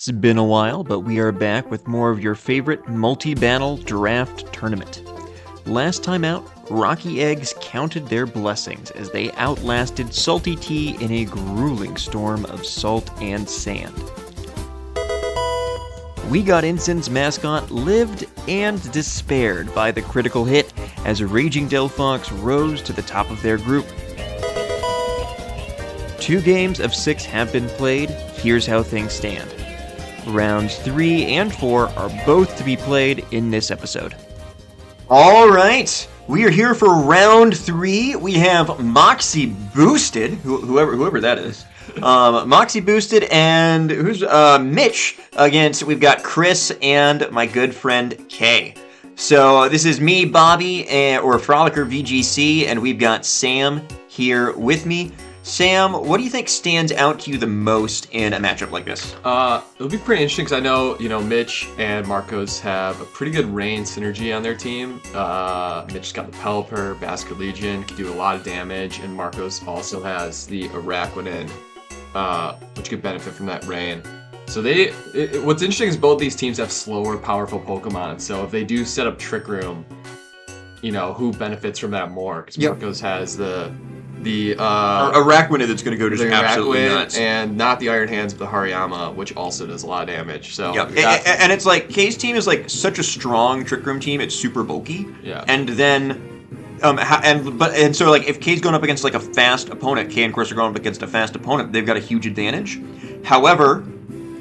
It's been a while, but we are back with more of your favorite multi-battle draft tournament. Last time out, Rocky Eggs counted their blessings as they outlasted Salty Tea in a grueling storm of salt and sand. We Got Incin's mascot lived and despaired by the critical hit as Raging Delphox rose to the top of their group. 2 games of 6 have been played. Here's how things stand. Rounds 3 and 4 are both to be played in this episode. All right, we are here for round 3. We have MoxieBoosted, whoever that is. MoxieBoosted and who's Mitch against. We've got Chris and my good friend Kay. So this is me, Bobby, or Frolicker VGC, and we've got Sam here with me. Sam, what do you think stands out to you the most in a matchup like this? It'll be pretty interesting because I know, Mitch and Marcos have a pretty good rain synergy on their team. Mitch's got the Pelipper, Bastard Legion, can do a lot of damage, and Marcos also has the Araquanid, which could benefit from that rain. So what's interesting is both these teams have slower, powerful Pokemon. So if they do set up Trick Room, who benefits from that more? Because Marcos has the Araquanid that's going to go just absolutely nuts. And not the Iron Hands, but the Hariyama, which also does a lot of damage. So and it's like Kay's team is like such a strong Trick Room team. It's super bulky. Yeah. And then, so like if Kay's going up against like a fast opponent, Kay and Chris are going up against a fast opponent, they've got a huge advantage. However,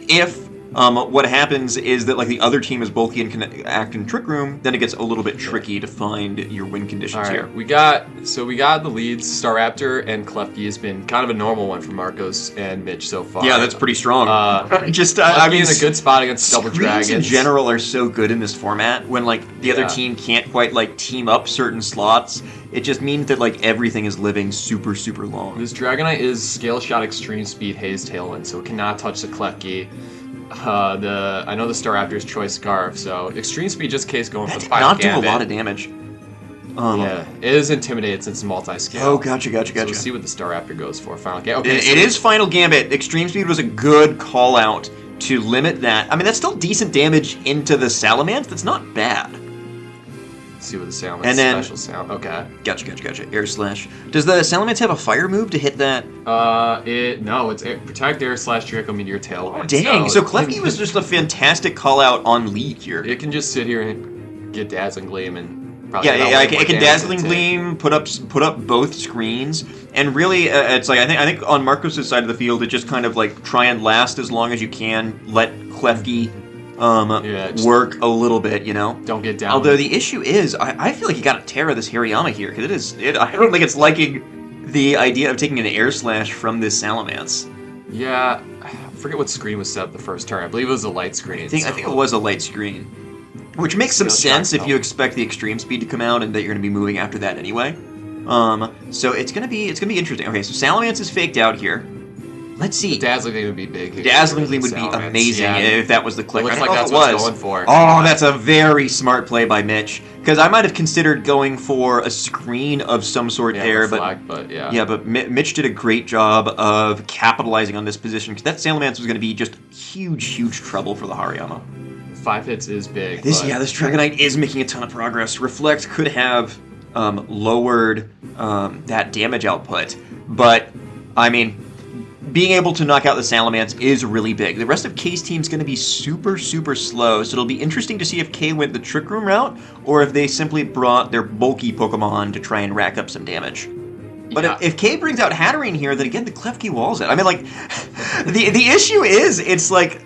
if what happens is that like the other team is bulky and can act in Trick Room, then it gets a little bit tricky to find your win conditions here. We got the leads. Staraptor and KLEFKI has been kind of a normal one for Marcos and Mitch so far. Yeah, that's pretty strong. I mean, in a good spot against Double Dragons. In general are so good in this format when like the other team can't quite like team up certain slots. It just means that like everything is living super, super long. This Dragonite is Scale Shot, Extreme Speed, Haze, Tailwind, so it cannot touch the KLEFKI. I know the Staraptor's Choice Scarf, so Extreme Speed just in case going for the final Gambit. Not do a lot of damage. Yeah, it is Intimidated since it's multi-scale. Oh, gotcha. So we'll see what the Staraptor goes for. Final Gambit. Okay, it is Final Gambit. Extreme Speed was a good call out to limit that. I mean, that's still decent damage into the Salamence. That's not bad. Let's see what the Salamence special sound. Okay. Gotcha. Air Slash. Does the Salamence have a fire move to hit that? No, it's Protect, Air Slash, Draco Meteor, Tailwind. Dang, so KLEFKI was just a fantastic call out on lead here. It can just sit here and get Dazzling Gleam and probably it can Dazzling Gleam, put up both screens, and really it's like I think on Marcos' side of the field it just kind of like try and last as long as you can, let KLEFKI work a little bit, Don't get down. Although the issue is, I feel like you got to Terra this Hariyama here, because I don't think it's liking the idea of taking an Air Slash from this Salamence. Yeah, I forget what screen was set up the first turn. I believe it was a light screen. I think it was a light screen, which makes some sense if you expect the Extreme Speed to come out and that you're going to be moving after that anyway. So it's gonna be interesting. Okay, so Salamence is faked out here. Let's see. The Dazzling Gleam would be big here. Dazzling Gleam would be amazing if that was the click. It looks like that's what it's going for. Oh, that's a very smart play by Mitch. Because I might have considered going for a screen of some sort there, but Mitch did a great job of capitalizing on this position. Because that Salamence was going to be just huge trouble for the Hariyama. 5 hits is big. This Dragonite is making a ton of progress. Reflect could have lowered that damage output, but I mean, being able to knock out the Salamence is really big. The rest of Kay's team's going to be super slow, so it'll be interesting to see if Kay went the Trick Room route, or if they simply brought their bulky Pokemon to try and rack up some damage. But if Kay brings out Hatterene here, then again, the KLEFKI walls it. I mean, like, the issue is, it's like,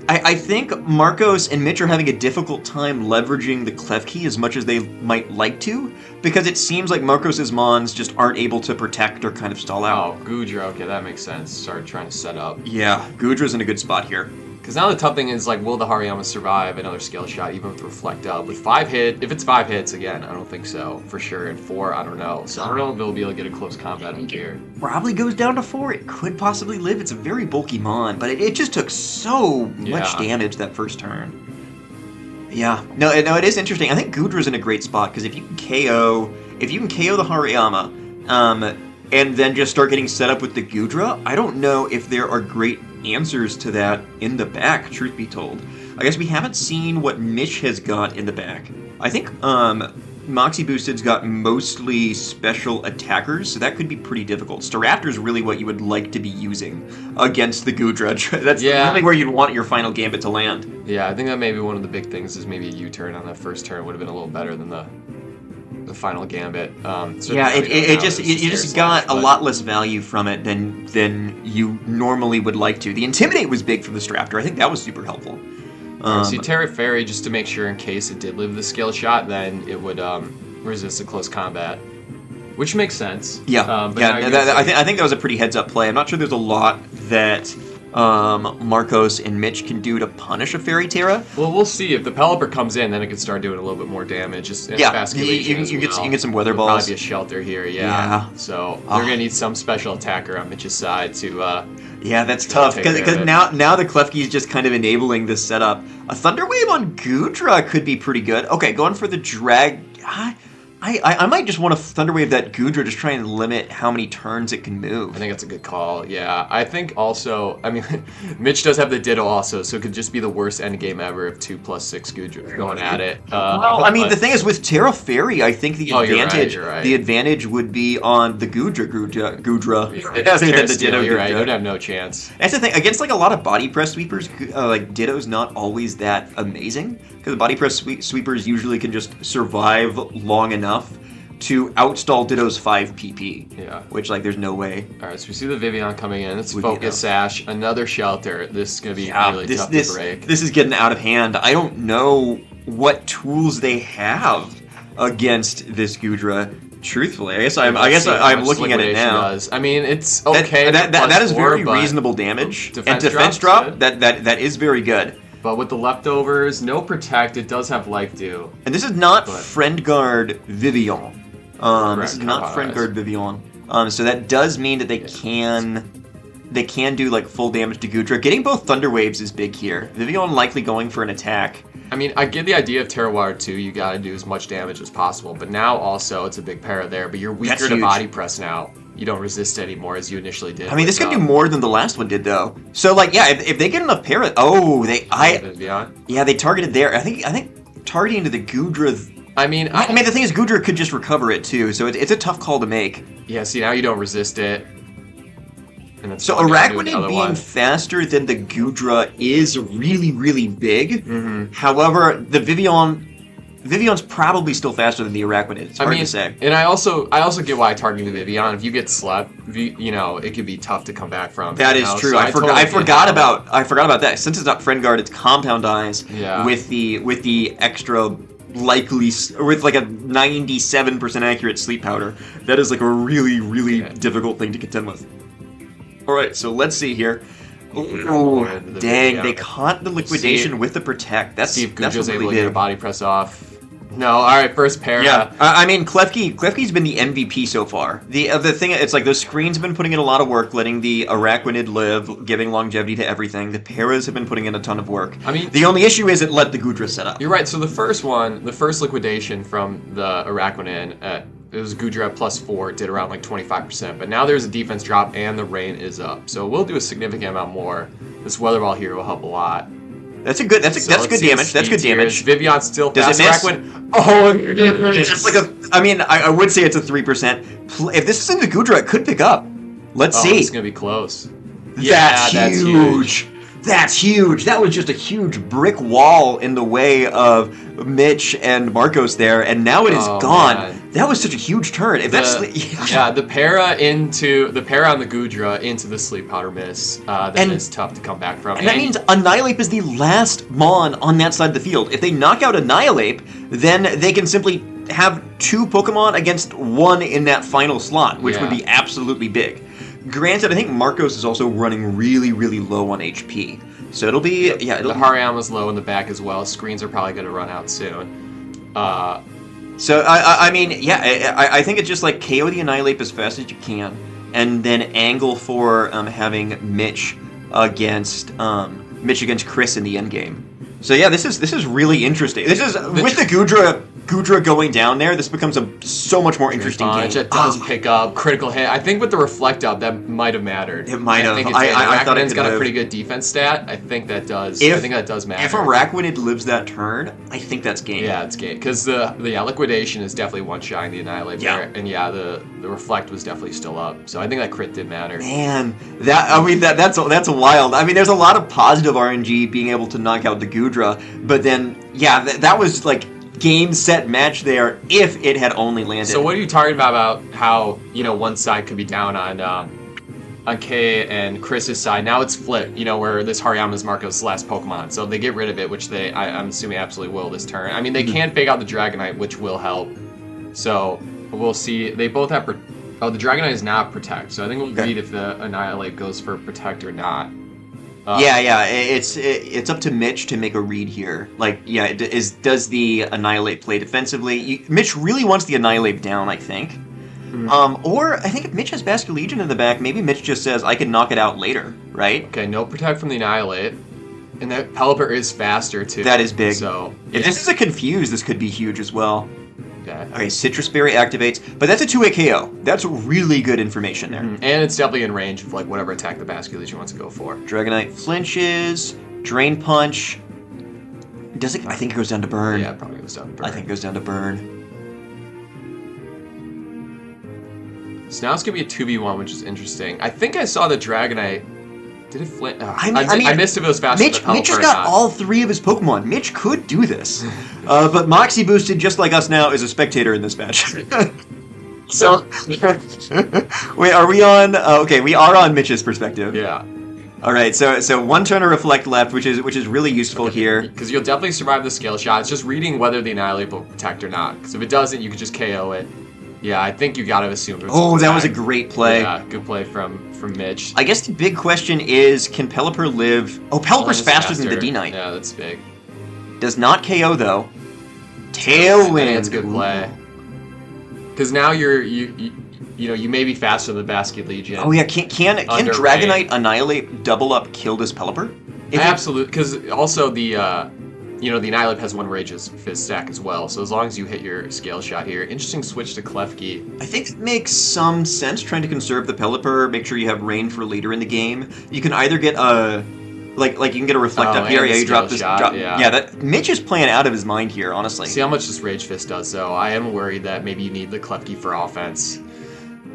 I think Marcos and Mitch are having a difficult time leveraging the KLEFKI as much as they might like to, because it seems like Marcos' Mons just aren't able to protect or kind of stall out. Oh, Goodra, okay, that makes sense. Start trying to set up. Yeah, Goodra's in a good spot here. Because now the tough thing is, like, will the Hariyama survive another Scale Shot, even with Reflect up? With 5 hits, if it's 5 hits, again, I don't think so, for sure. And 4, I don't know. So I don't know if they'll be able to get a close combat here. Probably goes down to 4. It could possibly live. It's a very bulky Mon, but it just took so much damage that first turn. Yeah, no, it is interesting. I think Goodra's in a great spot, because if you can KO the Hariyama, and then just start getting set up with the Goodra, I don't know if there are great answers to that in the back, truth be told. I guess we haven't seen what Mitch has got in the back. I think MoxieBoosted's got mostly special attackers, so that could be pretty difficult. Staraptor's really what you would like to be using against the Goodra. That's really where you'd want your final gambit to land. Yeah, I think that maybe one of the big things is maybe a U-turn on that first turn would have been a little better than the final gambit. You just got a lot less value from it than you normally would like to. The Intimidate was big from the Staraptor. I think that was super helpful. See, Terra Fairy, just to make sure in case it did live the skill shot, then it would resist a close combat, which makes sense. Yeah, I think that was a pretty heads-up play. I'm not sure there's a lot that Marcos and Mitch can do to punish a Fairy Terra. Well, we'll see. If the Pelipper comes in, then it can start doing a little bit more damage. You can get some Weather Balls. Probably be a shelter here, yeah. So they're gonna need some special attacker on Mitch's side to. Yeah, that's tough because now the KLEFKI is just kind of enabling this setup. A Thunder Wave on Goodra could be pretty good. Okay, going for the drag. I might just want to Thunder Wave that Goodra, just try and limit how many turns it can move. I think that's a good call, yeah. I think also, I mean, Mitch does have the Ditto also, so it could just be the worst endgame ever of 2+6 Goodra going at it. The thing is, with Terra Fairy, I think the advantage would be on the Goodra. The Ditto, you're right, it would have no chance. That's the thing, against like a lot of body press sweepers, like Ditto's not always that amazing, because body press sweepers usually can just survive long enough to outstall Ditto's 5 PP. Yeah. Which, like, there's no way. Alright, so we see the Vivian coming in. It's Focus Sash, another shelter. This is going to be really tough to break. This is getting out of hand. I don't know what tools they have against this Goodra. Truthfully, I guess I'm looking at it now. I mean, it's okay. That is very reasonable damage. Defense drop, that is very good. But with the leftovers, no protect, it does have life dew. And this is not Friend Guard Vivian. This is not Friend Guard Vivian. So that does mean that they can do like full damage to Goodra. Getting both Thunder Waves is big here. Vivian likely going for an attack. I mean, I get the idea of Terra Water 2, you gotta do as much damage as possible, but now also it's a big para there, but you're weaker to body press now. You don't resist anymore as you initially did. I mean, this could do more than the last one did, though. So, like, yeah, if they get enough para... Oh, they targeted there. I think targeting to the Goodra... I mean, the thing is, Goodra could just recover it, too, so it's a tough call to make. Yeah, see, now you don't resist it. So Araquanid being faster than the Goodra is really, really big. Mm-hmm. However, the Vivian's probably still faster than the Araquanid. It's hard to say. And I also get why I targeted the Vivian. If you get slept, it could be tough to come back from. That is true. So I forgot about that. Since it's not Friend Guard, it's Compound Eyes with the extra likely with like a 97% accurate sleep powder. That is like a really, really difficult thing to contend with. All right, so let's see here. Oh, dang! They caught the liquidation with the protect. That's see if Gudra's able to get a body press off. No, all right, first para. Yeah, I mean, KLEFKI's been the MVP so far. The thing, it's like those screens have been putting in a lot of work, letting the Araquanid live, giving longevity to everything. The paras have been putting in a ton of work. I mean, the only issue is it let the Gudra set up. You're right. So the first liquidation from the Araquanid, it was Goodra at +4, did around like 25%, but now there's a defense drop and the rain is up, so we'll do a significant amount more. This Weather Ball here will help a lot. That's good damage. That's good damage. Vivian's still fast. Does it miss? Oh, it's like I would say it's a 3%. If this is in the Goodra, it could pick up. Let's see. It's gonna be close. That's huge. That's huge. That was just a huge brick wall in the way of Mitch and Marcos there, and now it is gone. Man. That was such a huge turn. If the para on the Goodra into the sleep powder miss, is tough to come back from. And that means Annihilate is the last Mon on that side of the field. If they knock out Annihilate, then they can simply have 2 Pokemon against 1 in that final slot, which would be absolutely big. Granted, I think Marcos is also running really, really low on HP. So it'll be... the Hariyama's low in the back as well. Screens are probably going to run out soon. So, I think it's just like KO the Annihilate as fast as you can, and then angle for having Mitch against Chris in the endgame. So yeah, this is really interesting. This is with the Gudra going down there. This becomes so much more interesting game. It does pick up critical hit. I think with the reflect up, that might have mattered. It might have. I thought it's got a pretty good defense stat. I think that does. I think that does matter. If Araquanid lives that turn, I think that's game. Yeah, it's game because the liquidation is definitely one-shotting the Annihilate there, and yeah, the reflect was definitely still up. So I think that crit did matter. Man, that's wild. I mean, there's a lot of positive RNG being able to knock out the Gudra. But then, yeah, that was like game, set, match there if it had only landed. So what are you talking about how, one side could be down on K and Chris's side? Now it's flipped, where this Hariyama's Marco's last Pokemon. So they get rid of it, which I'm assuming absolutely will this turn. I mean, they can fake out the Dragonite, which will help. So we'll see. They both have... the Dragonite is not Protect. So I think we'll read if the Annihilate goes for Protect or not. Yeah, it's up to Mitch to make a read here. Like, yeah, does the Annihilate play defensively? Mitch really wants the Annihilate down, I think. Mm-hmm. Or I think if Mitch has Basculegion in the back, maybe Mitch just says, I can knock it out later, right? Okay, no Protect from the Annihilate. And that Pelipper is faster, too. That is big. So if this is a Confuse, this could be huge as well. Okay. Okay, Citrus Berry activates, but that's a 2-way KO. That's really good information there. Mm-hmm. And it's definitely in range of like whatever attack the Basculegion wants to go for. Dragonite flinches, Drain Punch. Does it? I think it goes down to Burn. Yeah, it probably goes down to Burn. I think it goes down to Burn. So now it's gonna be a 2v1, which is interesting. I think I saw the Dragonite. Did it flint? Oh, I missed if it was faster than Mitch has got all 3 of his Pokemon. Mitch could do this. But MoxieBoosted, just like us now, is a spectator in this match. So, wait, are we on? Okay, we are on Mitch's perspective. Yeah. All right, so 1 turn of Reflect left, which is really useful here. Because you'll definitely survive the Scale Shot. It's just reading whether the Annihilate will Protect or not. Because if it doesn't, you could just KO it. Yeah, I think you gotta assume. Oh, that was a great play. Yeah, good play from Mitch. I guess the big question is, can Pelipper live? Oh, Pelipper's faster than the D-Knight. Yeah, that's big. Does not KO though. Tailwind. That's a good play. Because now you may be faster than the Basculegion. Oh yeah, can Dragonite Annihilate double up kill this Pelipper? Absolutely, because also the Annihilate has 1 Rage Fizz stack as well, so as long as you hit your Scale Shot here. Interesting switch to KLEFKI. I think it makes some sense trying to conserve the Pelipper, make sure you have rain for later in the game. You can either get a... Like you can get a Reflect up here, yeah, you drop this... That Mitch is playing out of his mind here, honestly. See how much this Rage Fist does, though. I am worried that maybe you need the KLEFKI for offense.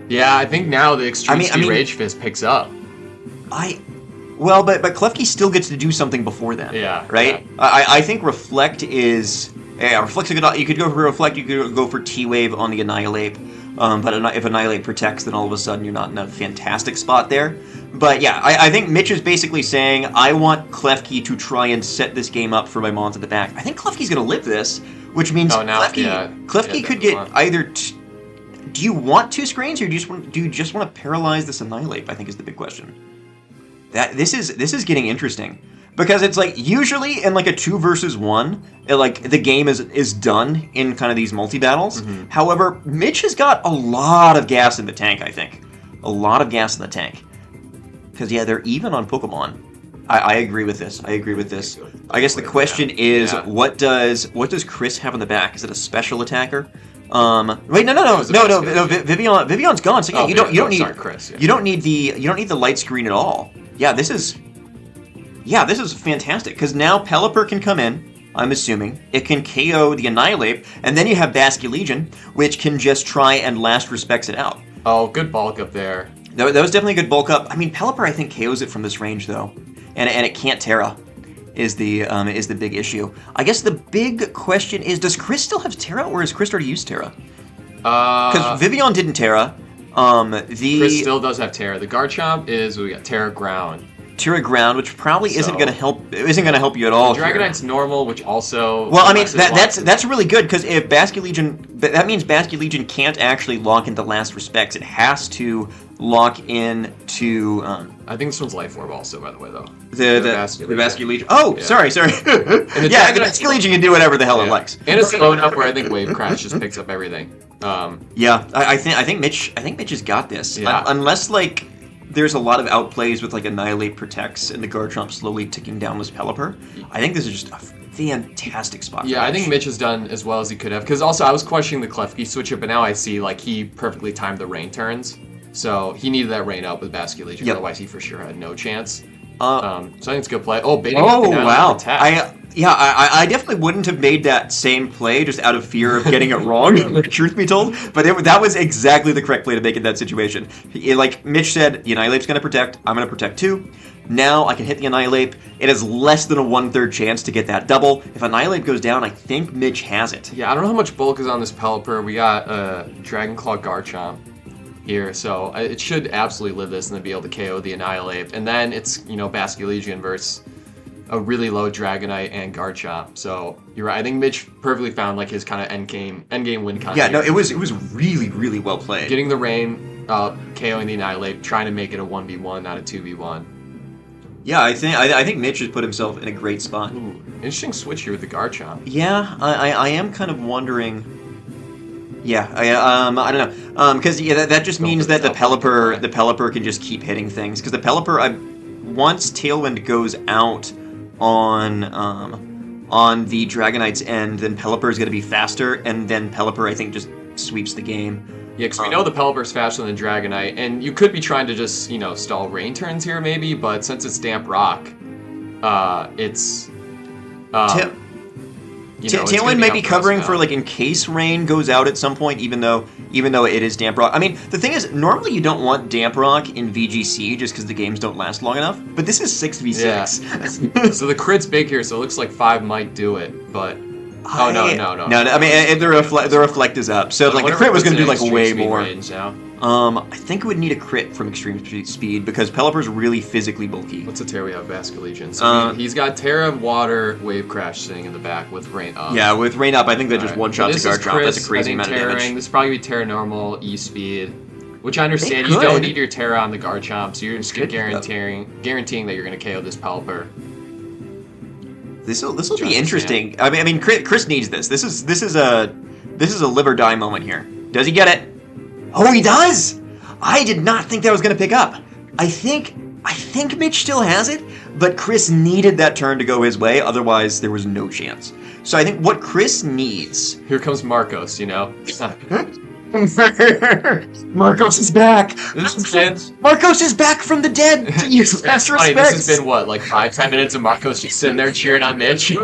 Yeah, I think now the Extreme Speed Rage Fist picks up. Well, but KLEFKI still gets to do something before then. Yeah. Right? Yeah. I think Reflect is... Yeah, Reflect's a good... You could go for Reflect, you could go for T-Wave on the Annihilate. But if Annihilate protects, then all of a sudden you're not in a fantastic spot there. But yeah, I think Mitch is basically saying, I want KLEFKI to try and set this game up for my mons at the back. I think KLEFKI's going to live this, which means KLEFKI could get either... Do you want 2 screens, or do you just want to paralyze this Annihilate, I think is the big question. This is getting interesting. Because it's like, usually in like a 2 versus 1, the game is done in kind of these multi-battles. Mm-hmm. However, Mitch has got a lot of gas in the tank, I think. A lot of gas in the tank. Because, yeah, they're even on Pokemon. I agree with this. I guess the question is, what does Chris have in the back? Is it a special attacker? Wait, no. Vivion's gone. So yeah, you don't need Chris. Yeah. You don't need the light screen at all. Yeah, this is fantastic, because now Pelipper can come in, I'm assuming. It can KO the Annihilate, and then you have Basculegion, which can just try and last respects it out. Oh, good bulk up there. That was definitely a good bulk up. I mean, Pelipper, I think, KOs it from this range, though. And it can't Terra, is the big issue. I guess the big question is, does Chris still have Terra, or has Chris already used Terra? Because Vivian didn't Terra. Chris still does have Terra. The Garchomp we got Terra Ground. Terra Ground, which probably isn't going to help you at all. Dragonite's normal, which also... Well, I mean, that's really good, because if Basculegion... That means Basculegion can't actually lock into Last Respects. It has to lock in to... I think this one's Life Orb also, by the way, though. The Basculegion. Oh, yeah. Sorry. Yeah, Basculegion can do whatever the hell it likes. And it's slowed up where I think Wave Crash just picks up everything. Yeah, I think Mitch has got this. Yeah. Unless, there's a lot of outplays with like Annihilate Protects and the Garchomp slowly ticking down with Pelipper. I think this is just a fantastic spot. Yeah, I think Mitch has done as well as he could have. Because also I was questioning the KLEFKI switch up, but now I see like he perfectly timed the rain turns. So he needed that rain up with Basket Legion, otherwise he for sure had no chance. So I think it's a good play. Oh, baiting up the wow. Attack. I definitely wouldn't have made that same play just out of fear of getting it wrong, truth be told. But that was exactly the correct play to make in that situation. Like Mitch said, the Annihilate's going to protect. I'm going to protect too. Now I can hit the Annihilate. It has less than a 1/3 chance to get that double. If Annihilate goes down, I think Mitch has it. Yeah, I don't know how much bulk is on this Pelipper. We got Dragon Claw Garchomp here, so it should absolutely live this and then be able to KO the Annihilate. And then it's, Basket Legion versus a really low Dragonite and Garchomp. So you're right. I think Mitch perfectly found like his kind of end game win concept. Yeah, no, it was really, really well played. Getting the rain, KOing the Annihilate, trying to make it a 1v1, not a 2v1. Yeah, I think Mitch has put himself in a great spot. Ooh, interesting switch here with the Garchomp. Yeah, I am kind of wondering. Yeah, I don't know, because that just means that the Pelipper can just keep hitting things. Because the Pelipper, once Tailwind goes out on the Dragonite's end, then Pelipper is going to be faster, and then Pelipper I think just sweeps the game. Yeah, because we know the Pelipper's faster than Dragonite, and you could be trying to just stall rain turns here maybe, but since it's Damp Rock, it's. Tailwind may be covering for like in case rain goes out at some point, even though it is Damp Rock. I mean, the thing is, normally you don't want Damp Rock in VGC just because the games don't last long enough. But this is 6v6. Yeah. So the crit's big here, so it looks like 5 might do it, but no. I mean, the reflect is up, so like the crit was going to do like way more. I think it would need a crit from Extreme Speed because Pelipper's really physically bulky. What's a Terra we have? Basket Legion. So he's got Terra, Water, Wave Crash sitting in the back with Rain Up. Yeah, with Rain Up, I think that just one-shots the Garchomp. That's a crazy amount of damage. This probably be Terra Normal, E-Speed, which I understand. You don't need your Terra on the Garchomp, so you're just guaranteeing that you're going to KO this Pelipper. This will be interesting. I mean, Chris needs this. This is a live or die moment here. Does he get it? Oh, he does! I did not think that was going to pick up. I think Mitch still has it, but Chris needed that turn to go his way. Otherwise, there was no chance. So I think what Chris needs. Here comes Marcos. Marcos is back. Marcos is back from the dead. To use last respects. This has been what, like 5-10 minutes of Marcos just sitting there cheering on Mitch.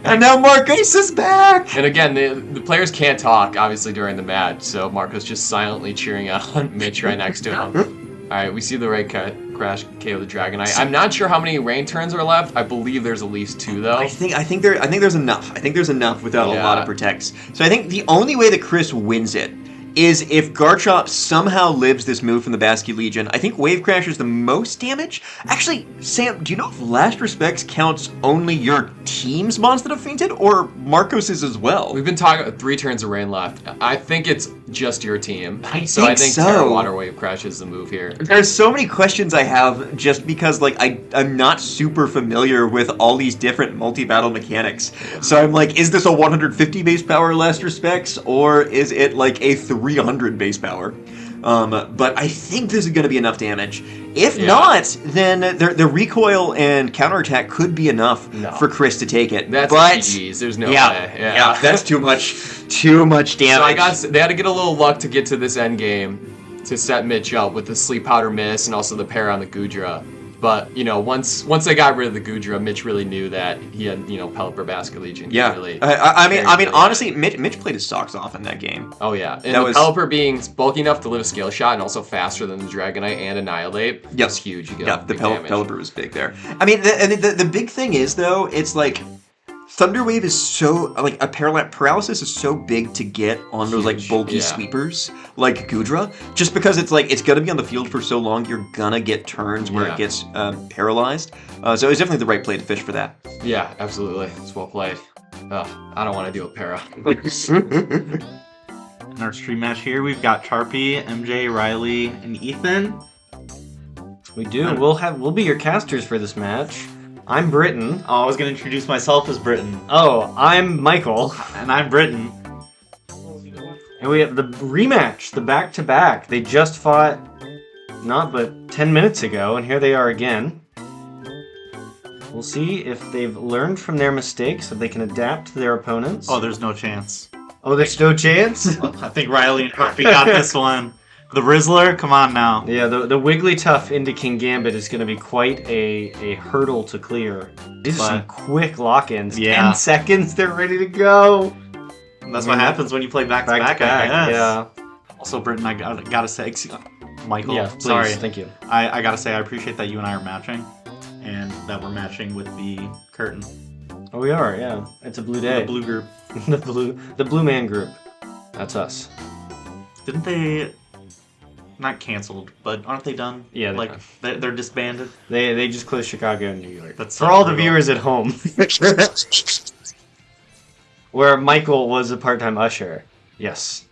And now Marcos is back! And again, the players can't talk, obviously, during the match, so Marcos just silently cheering on Mitch right next to him. Alright, we see the right crash KO the Dragonite. I'm not sure how many rain turns are left. I believe there's at least 2, though. I think there's enough. I think there's enough without a lot of protects. So I think the only way that Chris wins it is if Garchomp somehow lives this move from the Basket Legion. I think Wave Crash is the most damage. Actually, Sam, do you know if Last Respects counts only your team's mons that have fainted, or Marcos's as well? We've been talking 3 turns of rain left. I think it's just your team. I think Terra Water Wave Crash is the move here. There's so many questions I have just because like I'm not super familiar with all these different multi-battle mechanics. So I'm like, is this a 150 base power Last Respects, or is it like a 300 base power? But I think this is going to be enough damage. If not, then the recoil and counterattack could be enough for Chris to take it. That's GG's. There's no way. Yeah, that's too much damage. So they had to get a little luck to get to this end game to set Mitch up with the Sleep Powder Miss and also the pair on the Goodra. But, once they got rid of the Goodra, Mitch really knew that he had, Pelipper Basket Legion. Yeah. Really I mean, honestly, Mitch played his socks off in that game. Oh, yeah. And Pelipper being bulky enough to live a scale shot and also faster than the Dragonite and Annihilate was huge. The Pelipper was big there. I mean, the big thing is, though, it's like Thunder Wave is so, like, a paralysis is so big to get on those, like, bulky sweepers, like Goodra, just because it's, like, it's gonna be on the field for so long, you're gonna get turns where it gets paralyzed. So it's definitely the right play to fish for that. Yeah, absolutely. It's well played. I don't want to do a para. In our stream match here, we've got Charpie, MJ, Riley, and Ethan. We do. We'll be your casters for this match. I'm Brayden. Oh, I was going to introduce myself as Brayden. Oh, I'm Michael. And I'm Brayden. And we have the rematch, the back-to-back. They just fought not but 10 minutes ago, and here they are again. We'll see if they've learned from their mistakes, if they can adapt to their opponents. Oh, there's no chance. Oh, there's no chance? I think Riley and Charpie got this one. The Rizzler, come on now. Yeah, the Wigglytuff into King Gambit is going to be quite a hurdle to clear. These are some quick lock-ins. Yeah. 10 seconds, they're ready to go. That's what happens when you play back-to-back, I guess. Yeah. Also, Britton, I gotta say, Michael, Yeah, please, sorry. thank you. I gotta say, I appreciate that you and I are matching, and that we're matching with the curtain. Oh, we are, yeah. It's a blue day. The blue group. the blue man group. That's us. Didn't they... Not canceled, but aren't they done? Yeah, they're like done. they're disbanded. They just closed Chicago and New York. That's for all the viewers at home. Where Michael was a part-time usher. Yes.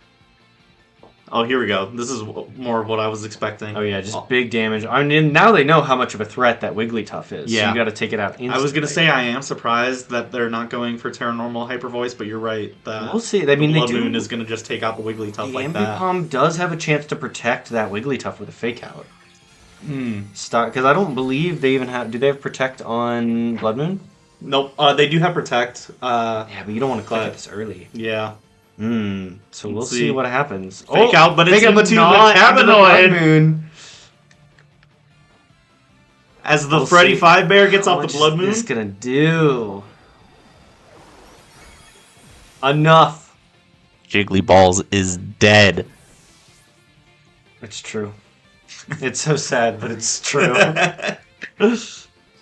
Oh, here we go. This is more of what I was expecting. Oh yeah, just big damage. I mean, now they know how much of a threat that Wigglytuff is. Yeah. So you got to take it out instantly. I was gonna say I am surprised that they're not going for Terra Normal Hyper Voice, but you're right. That We'll see. I mean, the they Blood do. Moon is gonna just take out the Wigglytuff The like that. Ambipom does have a chance to protect that Wigglytuff with a Fake Out. Hmm. Because I don't believe they even have. Do they have Protect on Blood Moon? Nope. They do have Protect. Yeah, but you don't want to click but- it this early. Yeah. So we'll Let's see see. what happens. Fake out, but it's Fake out, into not the into the Blood Cannabinoid. Moon. As the We'll Freddy see Five Bear gets how off the much Blood is Moon. this gonna do? Enough. Jiggly Balls is dead. It's true. It's so sad, but it's true.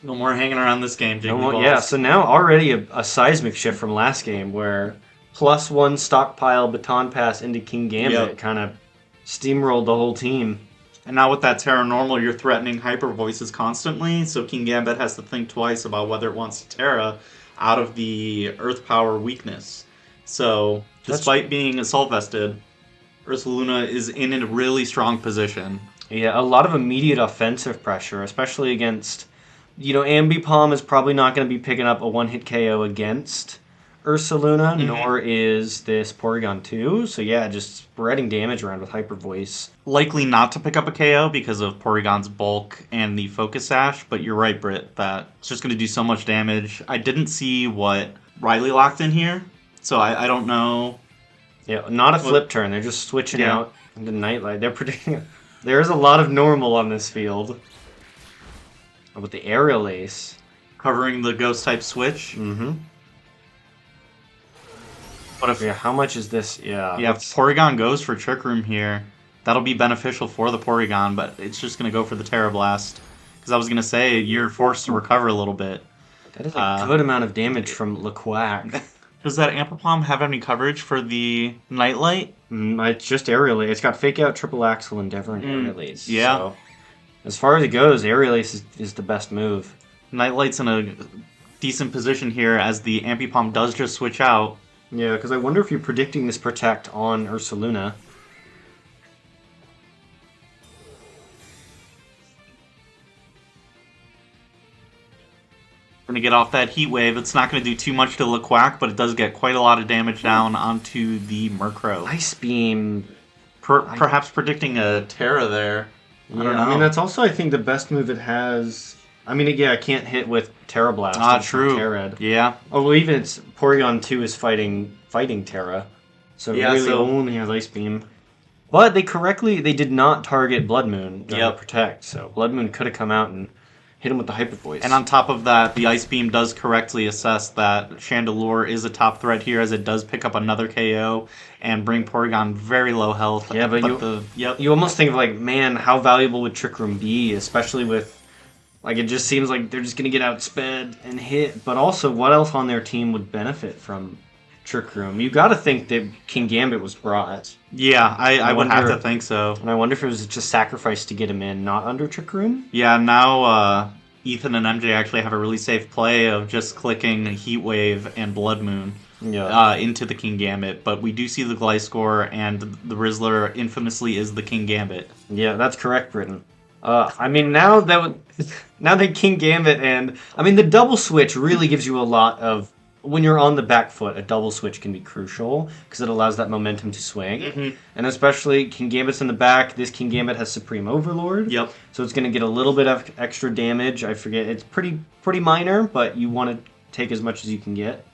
No more hanging around this game, Jiggly No more- Balls. yeah, so now already a seismic shift from last game where +1 stockpile baton pass into King Gambit Yep. kind of steamrolled the whole team. And now with that Terra Normal, you're threatening Hyper Voices constantly, so King Gambit has to think twice about whether it wants to Terra out of the Earth Power weakness. So, despite being Assault Vested, Ursaluna is in a really strong position. Yeah, a lot of immediate offensive pressure, especially against, Ambipom is probably not going to be picking up a one-hit KO against Ursaluna, nor is this Porygon 2. So yeah, just spreading damage around with Hyper Voice. Likely not to pick up a KO because of Porygon's bulk and the Focus Sash, but you're right, Britt, that it's just going to do so much damage. I didn't see what Riley locked in here, so I don't know. Yeah, not a flip turn. They're just switching Yeah. out into Nightlight. They're predicting. There is a lot of normal on this field. With the Aerial Ace. Covering the Ghost-type switch. Mm-hmm. But if, Yeah, how much is this? Yeah. if Porygon goes for Trick Room here, that'll be beneficial for the Porygon, but it's just going to go for the Terra Blast. Because I was going to say, you're forced to recover a little bit. That is a good amount of damage from Lequack. Does that Ampipom have any coverage for the Nightlight? It's just Aerial Ace. It's got Fake Out, Triple Axle, Endeavor, and Aerial Ace. yeah. So, as far as it goes, Aerial Ace is the best move. Nightlight's in a decent position here as the Ampipom does just switch out. Yeah, because I wonder if you're predicting this Protect on Ursaluna. Going to get off that Heat Wave. It's not going to do too much to Lequack, but it does get quite a lot of damage down onto the Murkrow. Ice Beam. Perhaps predicting a Terra there. Yeah, I don't know. that's also, I think, the best move it has. I mean, yeah, I can't hit with Terra Blast. It's True. Terra. Yeah. Oh, well, even it's Porygon 2 is fighting Terra. So it Yeah, really so- only has Ice Beam. But they did not target Blood Moon during Yep. Protect. So Blood Moon could have come out and hit him with the Hyper Voice. And on top of that, the Ice Beam does correctly assess that Chandelure is a top threat here, as it does pick up another KO and bring Porygon very low health. Yeah, but you almost think of like, man, how valuable would Trick Room be, especially with, like, it just seems like they're just going to get outsped and hit. But also, what else on their team would benefit from Trick Room? You got to think that King Gambit was brought. Yeah, I would have wonder- to think so. And I wonder if it was just sacrifice to get him in, not under Trick Room? Yeah, now Ethan and MJ actually have a really safe play of just clicking Heat Wave and Blood Moon into the King Gambit. But we do see the Gliscor, and the Rizzler infamously is the King Gambit. Yeah, that's correct, Britain. I mean, now that King Gambit and... I mean, the double switch really gives you a lot of when you're on the back foot, a double switch can be crucial because it allows that momentum to swing. Mm-hmm. And especially King Gambit's in the back. This King Gambit has Supreme Overlord. Yep. So it's going to get a little bit of extra damage. I forget. It's pretty minor, but you want to take as much as you can get.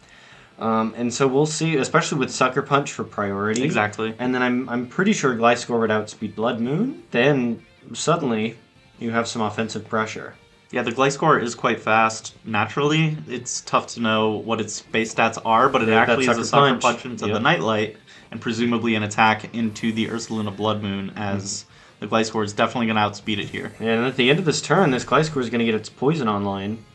And so we'll see, especially with Sucker Punch for priority. Exactly. And then I'm pretty sure Gliscor would outspeed Blood Moon. Then suddenly you have some offensive pressure. Yeah, the Gliscor is quite fast naturally. It's tough to know what its base stats are, but it Yeah, actually that is a Sucker Sucker Punch. Punch into Yep. the Nightlight, and presumably an attack into the Ursaluna Blood Moon, as the Gliscor is definitely going to outspeed it here. And at the end of this turn, this Gliscor is going to get its Poison online,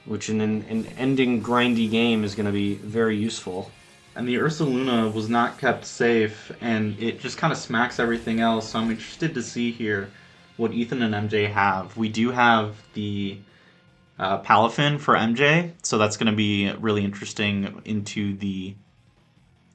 which in an ending grindy game is going to be very useful. And the Ursaluna was not kept safe, and it just kind of smacks everything else, so I'm interested to see here what Ethan and MJ have. We do have the Palafin for MJ, so that's going to be really interesting into the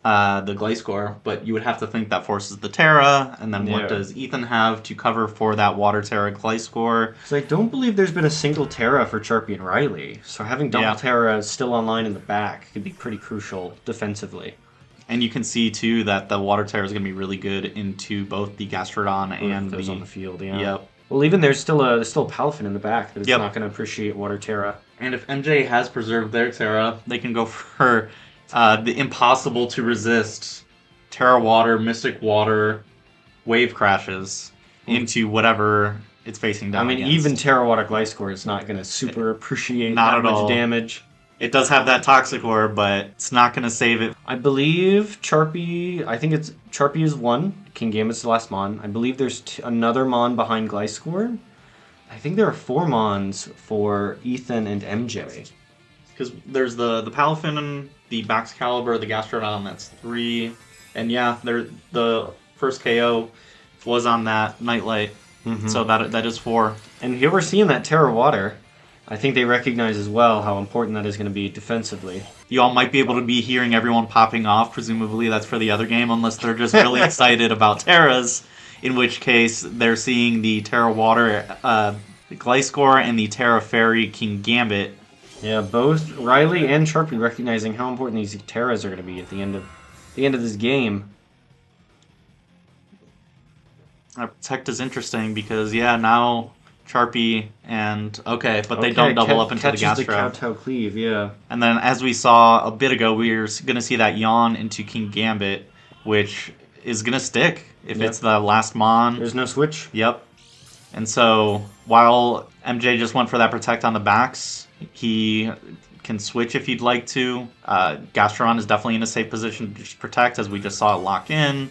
Gliscor, but you would have to think that forces the Terra, and then Yeah. what does Ethan have to cover for that Water Terra Gliscor? So I don't believe there's been a single Terra for Charpie and Riley, so having double Yeah. Terra still online in the back could be pretty crucial defensively. And you can see too that the Water Terra is going to be really good into both the Gastrodon and Those the on the field, yeah. Yep. Well, even there's still a Palafin in the back that is Yep. not going to appreciate Water Terra. And if MJ has preserved their Terra, they can go for the impossible to resist Terra Water, Mystic Water, Wave Crashes into whatever it's facing down I mean, against. even Terra Water Gliscor is not going to super appreciate Not that at much all. damage. It does have that Toxic Orb, but it's not going to save it. I believe Charpie, Charpie is 1, King Gambit's the last Mon. I believe there's another Mon behind Gliscor. I think there are 4 Mons for Ethan and MJ. Because there's the Palafin and the Baxcalibur, the Gastrodon, that's 3. And yeah, the first KO was on that Nightlight, so that is 4. And here we're seeing that Terra Water. I think they recognize as well how important that is going to be defensively. You all might be able to be hearing everyone popping off. Presumably that's for the other game, unless they're just really excited about Terras, in which case they're seeing the Terra Water Gliscor and the Terra Fairy King Gambit. Yeah, both Riley and Charpie recognizing how important these Terras are going to be at the end of this game. Protect is interesting because, yeah, now Charpie and... Okay, but they don't double up into the catches the Gastro. Kowtow Cleave, yeah. And then, as we saw a bit ago, we're going to see that Yawn into King Gambit, which is going to stick if Yep. it's the last Mon. There's no switch. Yep. And so, while MJ just went for that Protect on the backs, he can switch if he'd like to. Gastrodon is definitely in a safe position to just protect, as we just saw it lock in.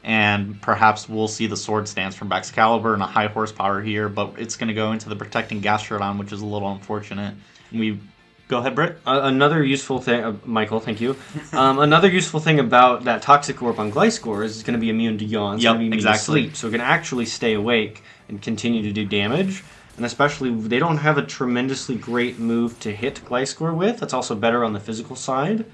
And perhaps we'll see the Sword Stance from Baxcalibur and a high horsepower here, but it's going to go into the protecting Gastrodon, which is a little unfortunate. And go ahead, Britt. Another useful thing, Michael, thank you. Another useful thing about that Toxic Orb on Gliscor is it's going to be immune to Yawn. It's Yep, going to be immune exactly. to sleep, so it can actually stay awake and continue to do damage. And especially, they don't have a tremendously great move to hit Gliscor with. That's also better on the physical side.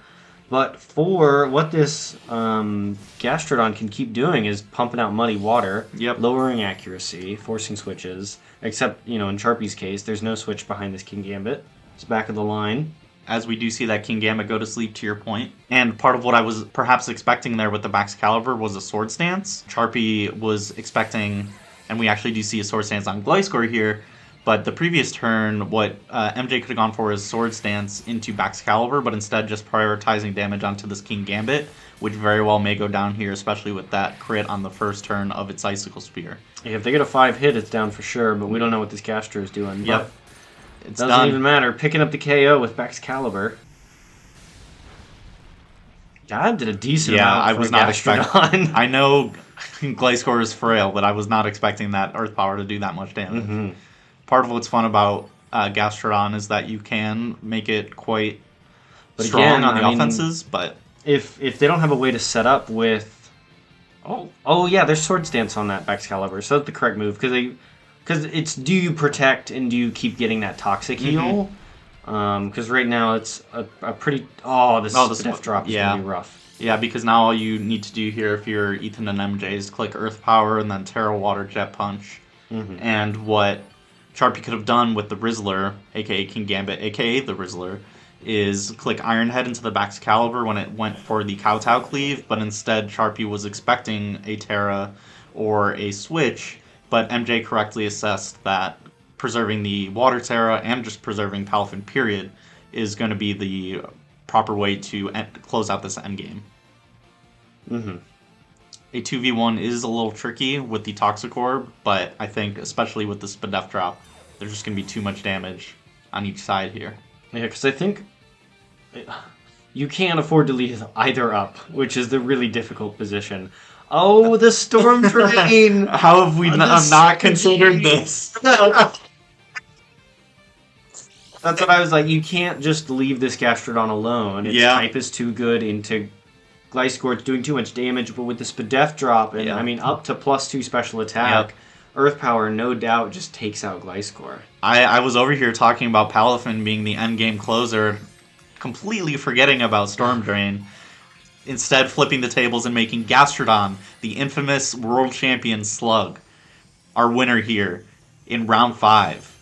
But for what this Gastrodon can keep doing is pumping out muddy water, Yep. lowering accuracy, forcing switches. Except, in Charpie's case, there's no switch behind this King Gambit. It's back of the line. As we do see that King Gambit go to sleep, to your point. And part of what I was perhaps expecting there with the Baxcalibur was a Sword Stance. Charpie was expecting, and we actually do see a Sword Stance on Gliscor here, but the previous turn, what MJ could have gone for is Sword Stance into Baxcalibur, but instead just prioritizing damage onto this King Gambit, which very well may go down here, especially with that crit on the first turn of its Icicle Spear. Yeah, if they get a 5 hit, it's down for sure, but we don't know what this Gastro is doing. Yep. It It's doesn't done. even matter. Picking up the KO with Baxcalibur. God did a decent Yeah, amount I for was a not Gastrodon. expecting. I know Gliscor is frail, but I was not expecting that Earth Power to do that much damage. Part of what's fun about Gastrodon is that you can make it quite But strong again, on the I mean, offenses, but If they don't have a way to set up with... Oh yeah, there's Sword Stance on that Baxcalibur, so that's the correct move, because it's do you protect and do you keep getting that Toxic heal? Because right now it's a pretty... this Death Drop is going to be rough. yeah, because now all you need to do here, if you're Ethan and MJ, is click Earth Power and then Terra Water Jet Punch. And what Charpie could have done with the Rizzler, aka King Gambit, aka the Rizzler, is click Iron Head into the Baxcalibur when it went for the Kowtow Cleave, but instead Charpie was expecting a Terra or a Switch, but MJ correctly assessed that preserving the Water Terra and just preserving Palafin period is going to be the proper way to close out this endgame. Mm-hmm. A 2v1 is a little tricky with the Toxic Orb, but I think especially with the Spadef drop, there's just going to be too much damage on each side here. Yeah, because I think you can't afford to leave either up, which is the really difficult position. Oh, the Storm Drain! How have we not considered this? That's what I was like, you can't just leave this Gastrodon alone. Its type is too good into Gliscor, it's doing too much damage, but with the Spadef drop, and I mean, up to +2 special attack, Earth Power no doubt just takes out Gliscor. I was over here talking about Palafin being the endgame closer, completely forgetting about Storm Drain. Instead, flipping the tables and making Gastrodon, the infamous world champion Slug, our winner here in round 5.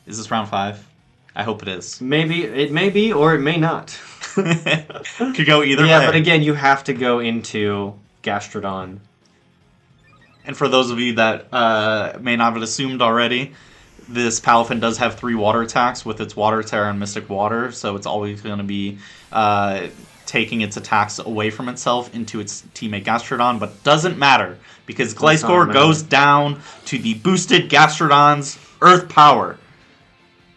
Is this round 5? I hope it is. Maybe, it may be, or it may not. Could go either way. Yeah, but again, you have to go into Gastrodon. And for those of you that may not have assumed already, this Palafin does have 3 water attacks with its Water Terra and Mystic Water, so it's always going to be taking its attacks away from itself into its teammate Gastrodon, but doesn't matter, because Gliscor goes down to the boosted Gastrodon's Earth Power.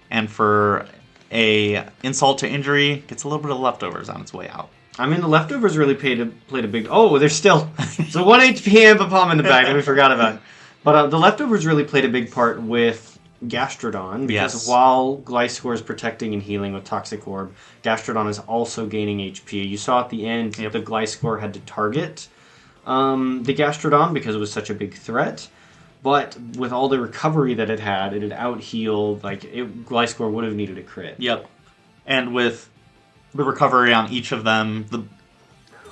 And for a insult to injury, gets a little bit of leftovers on its way out. I mean, the leftovers really played a big... Oh, there's still... So 1 HP Ampapom in the back that we forgot about. But the leftovers really played a big part with Gastrodon, because while Gliscor is protecting and healing with Toxic Orb, Gastrodon is also gaining HP. You saw at the end the Gliscor had to target the Gastrodon because it was such a big threat. But with all the recovery that it had out-healed, Gliscor would have needed a crit. Yep. And with the recovery on each of them, the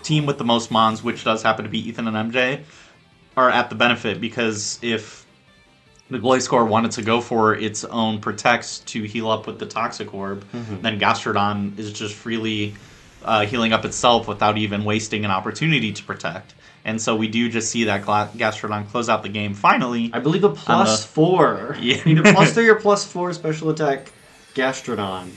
team with the most mons, which does happen to be Ethan and MJ, are at the benefit, because if the Gliscor wanted to go for its own protects to heal up with the Toxic Orb, then Gastrodon is just freely healing up itself without even wasting an opportunity to protect. And so we do just see that Gastrodon close out the game finally. I believe a +4. Yeah. Need a +3 or +4 special attack Gastrodon.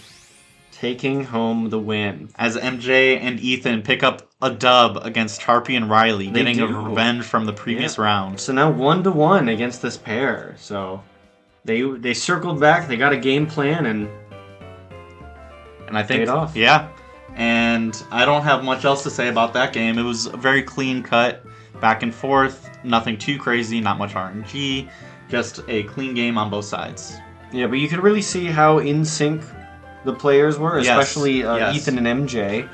Taking home the win. As MJ and Ethan pick up a dub against Charpie and Riley, getting a revenge from the previous round. So now 1-1 against this pair. So they circled back, they got a game plan, and I think paid off. Yeah. And I don't have much else to say about that game. It was a very clean cut, back and forth, nothing too crazy, not much RNG, just a clean game on both sides. Yeah, but you could really see how in sync the players were, especially Ethan and MJ.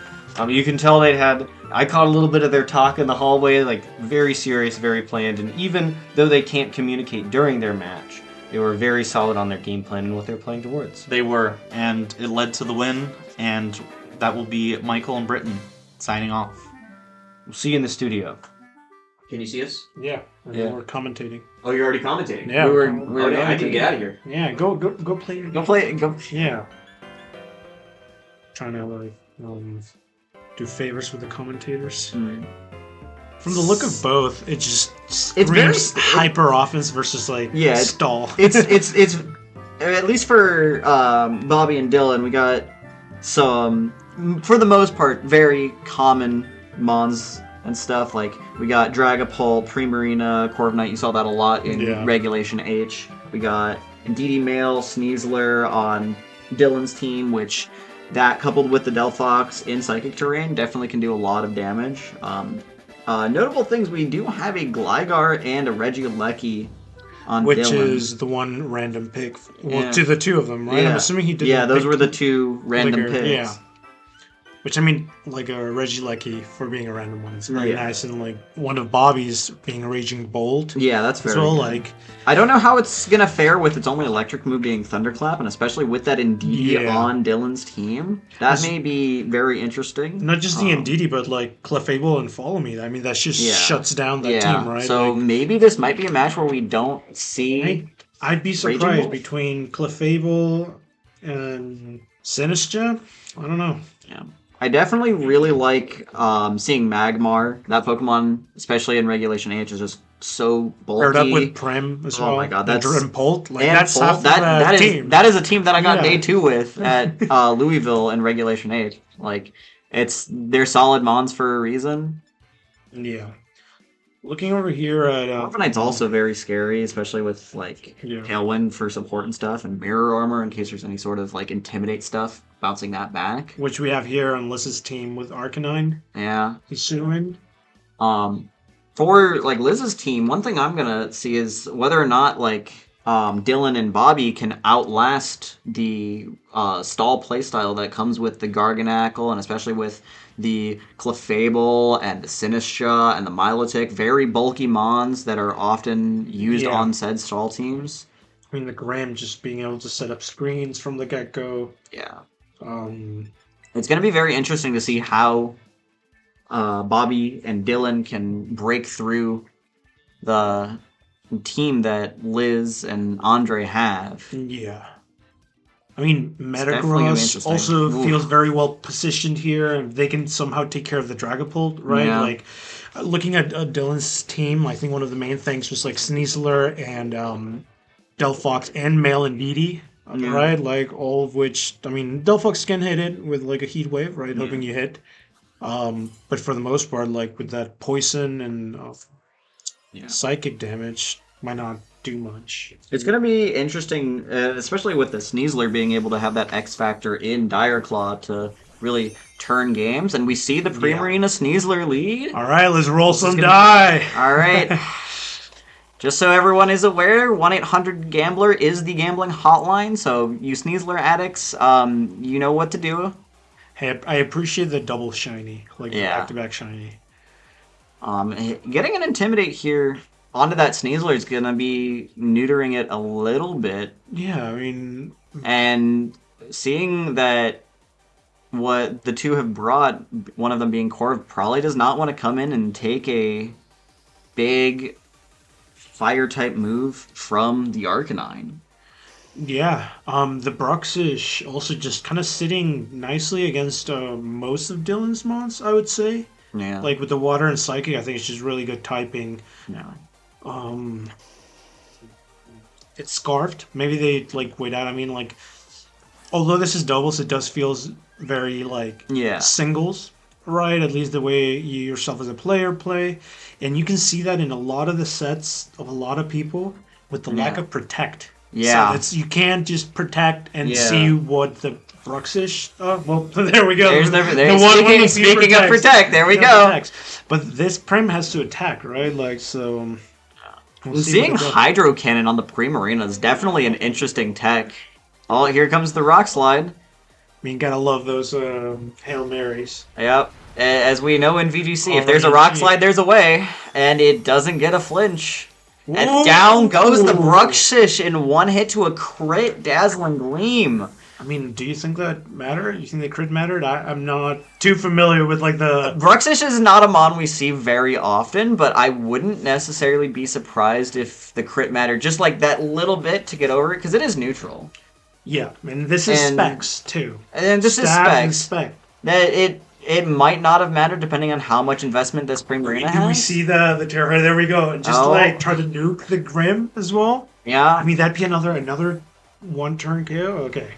You can tell I caught a little bit of their talk in the hallway, very serious, very planned, and even though they can't communicate during their match, they were very solid on their game plan and what they're playing towards. They were, and it led to the win, and that will be Michael and Brayden signing off. We'll see you in the studio. Can you see us? Yeah. We're commentating. Oh, you're already commentating? Yeah. We're I can get out of here. Yeah, go play. Go play. Go. Yeah. Trying to do favors with the commentators. Mm. From the look of both, it just screams hyper offense versus stall. It's at least for Bobby and Dillon, we got some, for the most part, very common mons and stuff. We got Dragapult, Primarina, Corviknight. You saw that a lot in Regulation H. We got Indeedee Male, Sneasler on Dillon's team, which that coupled with the Delphox in Psychic Terrain definitely can do a lot of damage. Notable things, we do have a Gligar and a Regieleki on which Dillon. is the one random pick. Well, to the two of them, right? I'm assuming he did. Yeah, those were the two random picks. Yeah. Which, I mean, a Regieleki for being a random one. It's very nice. And, one of Bobby's being a Raging Bolt. Yeah, that's very good. Well, I don't know how it's going to fare with its only electric move being Thunderclap, and especially with that Indeedee on Dillon's team. That may be very interesting. Not just the Indeedee, but, Clefable and Follow Me. I mean, that just shuts down that team, right? So maybe this might be a match where we don't see... I'd be surprised between Clefable and Sinister? I don't know. Yeah. I definitely really like seeing Magmar. That Pokemon, especially in Regulation H, is just so bulky. Paired up with Prim as well. Oh my god, that's and Polt. Like and that's Polt, half of that is team. that is a team that I got Yeah. day 2 with at Louisville in Regulation H. Like they're solid mons for a reason. Yeah. Looking over here at Morphinite's also very scary, especially with like Tailwind for support and stuff, and Mirror Armor in case there's any sort of like Intimidate stuff, bouncing that back. which we have here on Liz's team with Arcanine. Yeah. Pursuing. For like Liz's team, one thing I'm gonna see is whether or not like Dillon and Bobby can outlast the stall playstyle that comes with the Garganackle, and especially with the Clefable and the Sinistra and the Milotic, very bulky mons that are often used on said stall teams. I mean, the Graham just being able to set up screens from the get-go. Yeah. Um, It's going to be very interesting to see how Bobby and Dillon can break through the team that Liz and Andrei have. yeah. I mean, definitely gonna be Metagross interesting. also Oof. feels very well positioned here, and they can somehow take care of the Dragapult, right? Yeah. Like, looking at Dylan's team, I think one of the main things was like Sneasler and Delphox and Male and Beatty, right? Like, all of which, I mean, Delphox can hit it with like a Heat Wave, right? Hoping you hit. But for the most part, like with that Poison and Psychic damage, might not do much. It's going to be interesting, especially with the Sneasler being able to have that X factor in Dire Claw to really turn games, and we see the Primarina Sneasler lead. All right, let's roll some die. All right. Just so everyone is aware, 1-800-GAMBLER is the gambling hotline, so you Sneasler addicts, you know what to do. Hey, I appreciate the double shiny, like the back-to-back shiny. Getting an Intimidate here onto that Sneasler is going to be neutering it a little bit. Yeah, I mean... And seeing that what the two have brought, one of them being Corv, probably does not want to come in and take a big fire-type move from the Arcanine. Yeah, the Bruxish also just kind of sitting nicely against most of Dylan's mons, I would say. Yeah. Like with the Water and Psychic, I think it's just really good typing. Yeah. It's Scarfed. Maybe they like wait out. I mean, like, although this is doubles, it does feel very like singles, right? At least the way you yourself as a player play, and you can see that in a lot of the sets of a lot of people with the lack of protect. Yeah. So it's, you can't just protect and see what the Bruxish. Well, there we go. Speaking of protect, there we go. Protects. But this Prim has to attack, right? Like, so. Seeing Hydro Cannon on the Primarina is definitely an interesting tech. Oh, here comes the Rock Slide. I mean, gotta love those Hail Marys. Yep. As we know in VGC, if there's a Rock Slide, there's a way. And it doesn't get a flinch. And down goes the Bruxish in one hit to a crit Dazzling Gleam. I mean, do you think that mattered? You think the crit mattered? I'm not too familiar with like the... Bruxish is not a mon we see very often, but I wouldn't necessarily be surprised if the crit mattered just like that little bit to get over it, because it is neutral. Yeah, and this is specs too. And this is specs. It might not have mattered depending on how much investment this Primarina has. Did we see the Terra? There we go. And just like try to nuke the Grim as well. Yeah. I mean, that'd be another one turn KO. Okay.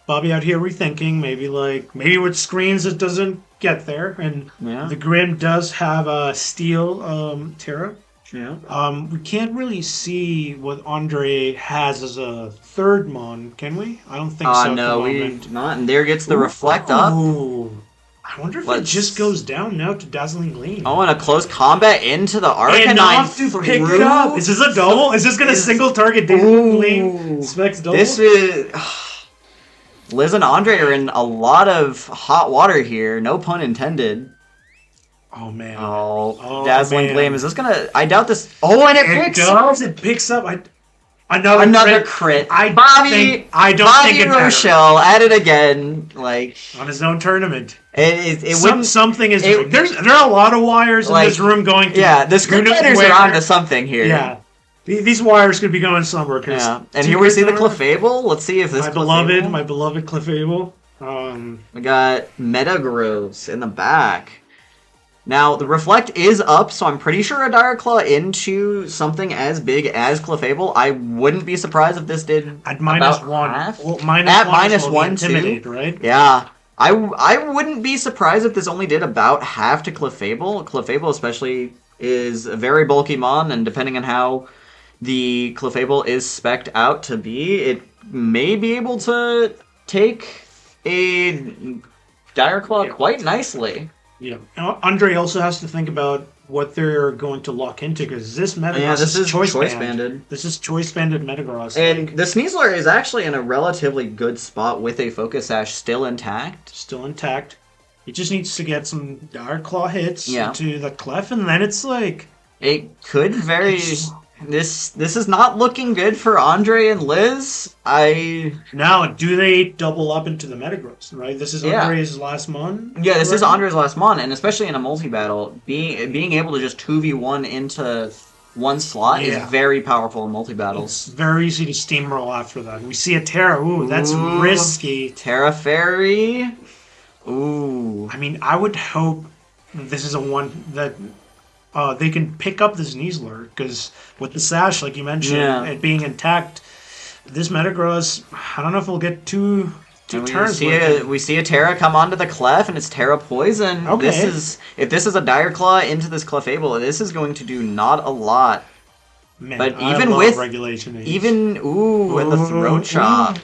Bobby out here rethinking, maybe with screens it doesn't get there, and the Grim does have a steel Terra. Yeah. We can't really see what Andrei has as a third mon, can we? I don't think so. No, we not. And there gets the reflect up. I wonder if it just goes down now to Dazzling Gleam. Oh, and a close combat into the Arcanine. And not to pick it up. Is this a double? Is this going to single target Dazzling Gleam? Specs double? This is... Liz and Andrei are in a lot of hot water here. No pun intended. Oh, man. Oh Dazzling Gleam. Is this going to... I doubt this... Oh, and it picks up. It picks up. Another crit. Bobby Rochelle at it again. Like... On his own tournament. Something is... There are a lot of wires in this room going through. Yeah, the script writers are onto something here. Yeah. These wires could be going somewhere. Yeah, and here we see the Clefable. Let's see if this my beloved Clefable. We got Metagross in the back. Now, the Reflect is up, so I'm pretty sure a Dire Claw into something as big as Clefable. I wouldn't be surprised if this did at -1. Half. Well, at -1 Intimidate, too. Right? Yeah. I wouldn't be surprised if this only did about half to Clefable. Clefable especially is a very bulky mon, and depending on how the Clefable is spec'd out to be, it may be able to take a Dire Claw quite nicely. Yeah. Andrei also has to think about what they're going to lock into, because this Metagross is choice banded. This is choice banded Metagross. And the Sneasler is actually in a relatively good spot with a Focus Sash still intact. Still intact. He just needs to get some Dire Claw hits Yeah. into the Clef, and then it's like... It could very... This is not looking good for Andrei and Liz. Now, do they double up into the Metagross, right? This is Yeah. Andrei's last mon? Yeah, this is Andrei's last mon, and especially in a multi-battle, being able to just 2v1 into one slot is very powerful in multi-battles. It's very easy to steamroll after that. We see a Terra. Ooh, that's risky. Terra Fairy. Ooh. I mean, I would hope this is a one that they can pick up this Sneasler, because with the Sash, like you mentioned, it being intact, this Metagross, I don't know if we'll get two turns. We see a Terra come onto the Clef, and it's Terra Poison. Okay. If this is a Dire Claw into this Clefable, this is going to do not a lot. Man, but I even love with regulation aids. and the Throat Chop.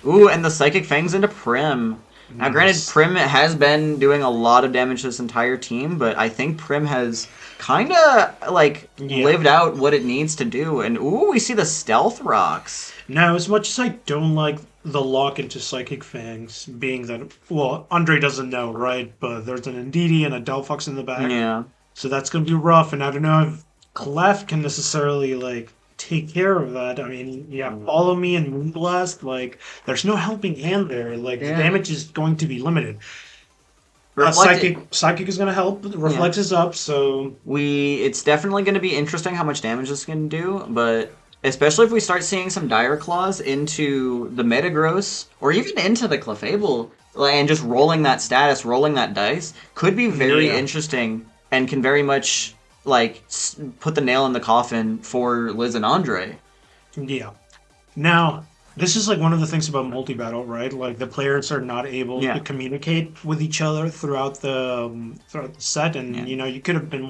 Ooh, and the Psychic Fangs into Prim. Now, granted, Prim has been doing a lot of damage to this entire team, but I think Prim has kind of, lived out what it needs to do. And, ooh, we see the Stealth Rocks. Now, as much as I don't like the lock into Psychic Fangs, being that, well, Andrei doesn't know, right? But there's an Indeedee and a Delphox in the back. Yeah. So that's going to be rough, and I don't know if Clef can necessarily, take care of that. I mean, Follow Me and Moonblast, there's no helping hand there. The damage is going to be limited. Psychic is going to help. Reflex is up, so... It's definitely going to be interesting how much damage this can do, but especially if we start seeing some Dire Claws into the Metagross, or even into the Clefable, and just rolling that status, rolling that dice, could be very interesting, and can very much... put the nail in the coffin for Liz and Andrei. Yeah. Now, this is one of the things about multi-battle, right? The players are not able to communicate with each other throughout the set, and you could have been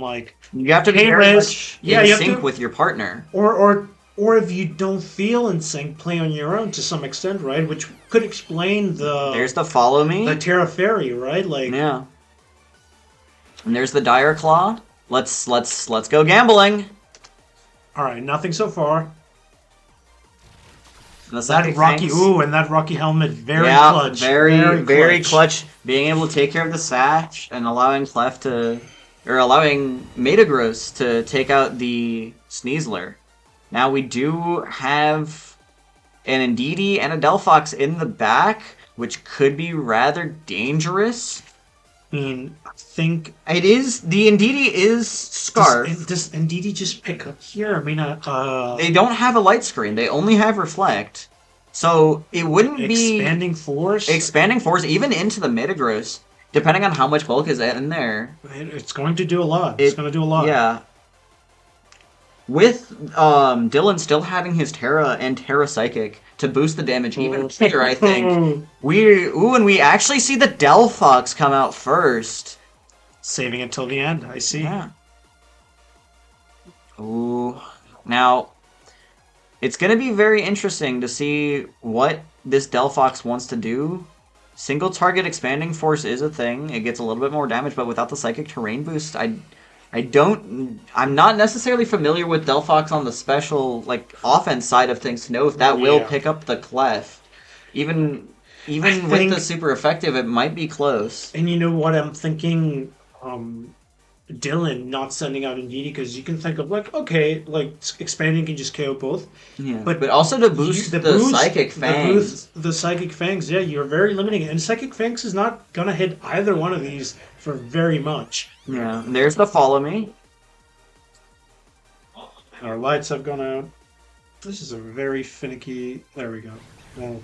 you have to be very much in sync with your partner, or if you don't feel in sync, play on your own to some extent, right? Which could explain there's the Follow Me, the Terra Fairy, right? And there's the Dire Claw. Let's go gambling. All right, nothing so far. That Rocky, and that Rocky helmet, very clutch. Very clutch. Being able to take care of the Sash and allowing Metagross to take out the Sneasler. Now we do have an Indeedee and a Delphox in the back, which could be rather dangerous. I mean, I think it is. The Indeedee is Scarf. Does Indeedee just pick up here? I mean, they don't have a light screen. They only have Reflect. So it wouldn't be expanding force, even into the Metagross, depending on how much bulk is in there. It's going to do a lot. It's going to do a lot. Yeah. With Dillon still having his Terra and Terra Psychic to boost the damage even bigger, I think. And we actually see the Delphox come out first. Saving it till the end, I see. Yeah. Ooh. Now, it's going to be very interesting to see what this Delphox wants to do. Single target expanding force is a thing. It gets a little bit more damage, but without the Psychic Terrain boost, I'm not necessarily familiar with Delphox on the special offense side of things to know if that will pick up the Clef. Even with the super effective, it might be close. And you know what I'm thinking? Dillon not sending out Indeedee, because you can think of expanding can just KO both. Yeah. But also to boost the Psychic Fangs. The Psychic Fangs, you're very limiting it. And Psychic Fangs is not gonna hit either one of these for very much. Yeah. There's the Follow Me. And our lights have gone out. This is a very finicky... There we go. Well,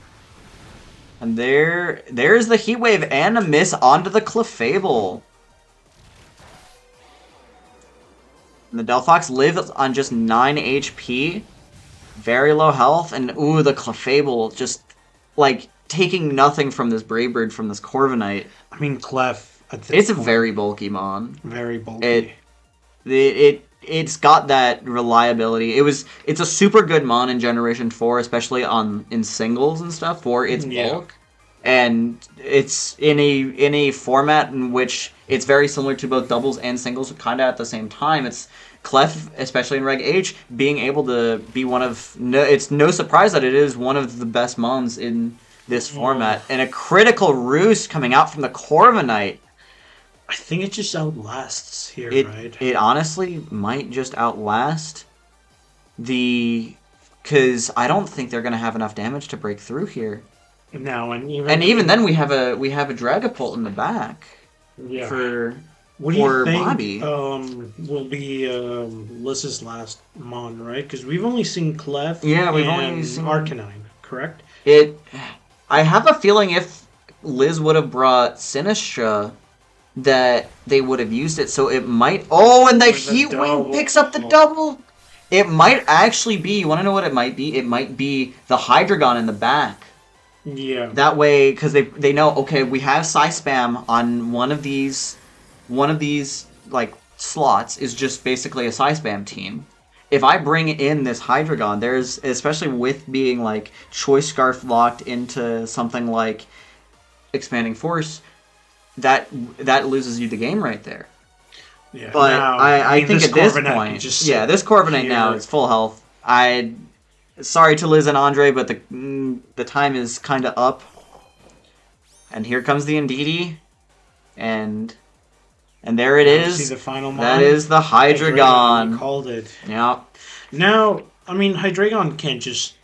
And there's the Heat Wave and a miss onto the Clefable. And the Delphox lives on just 9 HP. Very low health. And ooh, the Clefable just, like, taking nothing from this Brave Bird, from this Corviknight. I mean, Clef at this It's a point, very bulky mon. very bulky. It's got that reliability. It's a super good mon in Generation 4, especially in singles and stuff for its bulk. And it's in a format in which it's very similar to both doubles and singles kind of at the same time. It's Clef, especially in Reg H, being able to be one of... it's no surprise that it is one of the best mons in this format. And a critical roost coming out from the Corviknight. I think it just outlasts here, right? It honestly might just outlast because I don't think they're going to have enough damage to break through here. No, and even then we have a Dragapult in the back yeah. for What do you think Bobby. Will be Liz's last mon, right? Because we've only seen Clef we've and only seen Arcanine, correct? I have a feeling if Liz would have brought Sinistra, that they would have used it, so it might... Oh, and the With the Heat Wing double. picks up the double! It might actually be... You want to know what it might be? It might be the Hydreigon in the back. Yeah. That way, because they know, okay, we have Psy Spam on one of these, like, slots is just basically a Psy Spam team. If I bring in this Hydreigon, there's, especially with being, like, Choice Scarf locked into something like Expanding Force, that loses you the game right there. Yeah. But now, I think this at this Corviknight point, can just yeah, sit this Corviknight now here. is full health. Sorry to Liz and Andrei, but the time is kind of up. And here comes the Indeedee, and there it Now, is. See the final mon? That is the You Hydreigon. called it. Yeah. Now, I mean, Hydreigon can't just